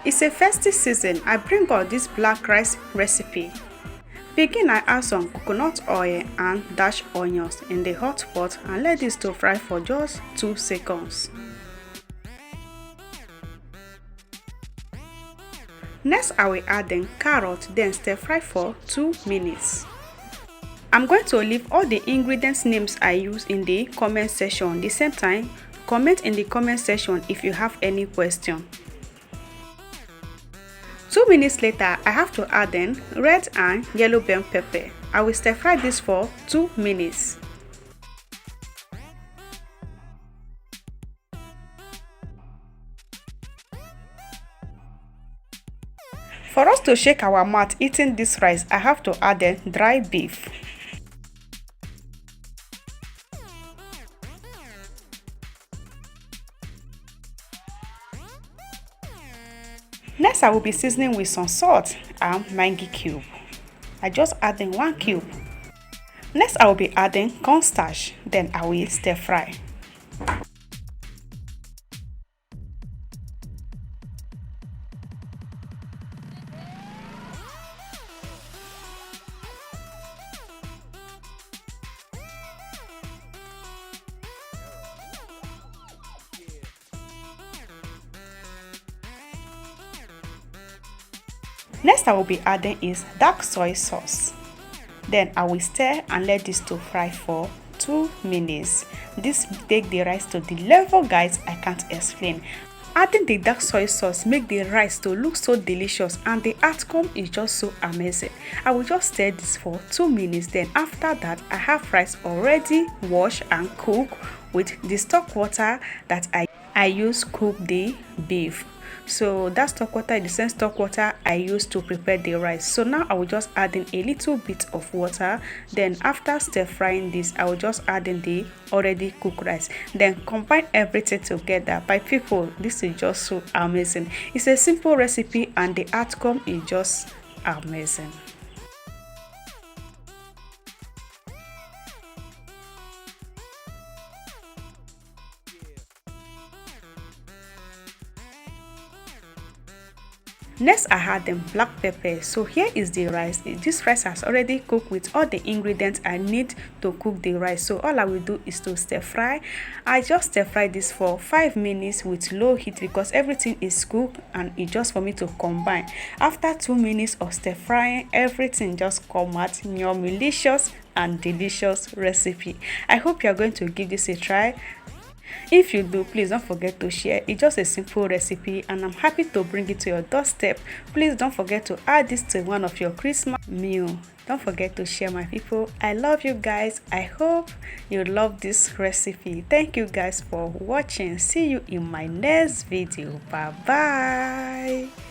It's a festive season. I bring out this black rice recipe. Begin, I add some coconut oil and dash onions in the hot pot and let this to fry for just 2 seconds. Next, I will add in carrot, then stir fry for 2 minutes. I'm going to leave all the ingredients names I use in the comment section. At the same time, comment in the comment section if you have any question. 2 minutes later, I have to add in red and yellow bell pepper. I will stir fry this for 2 minutes. For us to shake our mouth eating this rice, I have to add in dry beef. Next, I will be seasoning with some salt and Maggie cube. I just add in 1 cube. Next, I will be adding cornstarch. Then I will stir fry. Next, I will be adding is dark soy sauce. Then I will stir and let this to fry for 2 minutes. This take the rice to the level, guys, I can't explain. Adding the dark soy sauce make the rice to look so delicious and the outcome is just so amazing. I will just stir this for 2 minutes. Then after that, I have rice already washed and cooked with the stock water that I use cook the beef. So that stock water is the same stock water I used to prepare the rice. So now I will just add in a little bit of water. Then after stir frying this, I will just add in the already cooked rice. Then combine everything together. By people, this is just so amazing. It's a simple recipe and the outcome is just amazing. Next, I add them black pepper. So here is the rice. This rice has already cooked with all the ingredients I need to cook the rice. So all I will do is to stir fry. I just stir fry this for 5 minutes with low heat because everything is cooked and it's just for me to combine. After 2 minutes of stir frying, everything just come out yummy-licious and delicious recipe. I hope you are going to give this a try. If you do, please don't forget to share. It's just a simple recipe and I'm happy to bring it to your doorstep. Please don't forget to add this to one of your Christmas meal. Don't forget to share, my people. I love you guys. I hope you love this recipe. Thank you guys for watching. See you in my next video. Bye bye.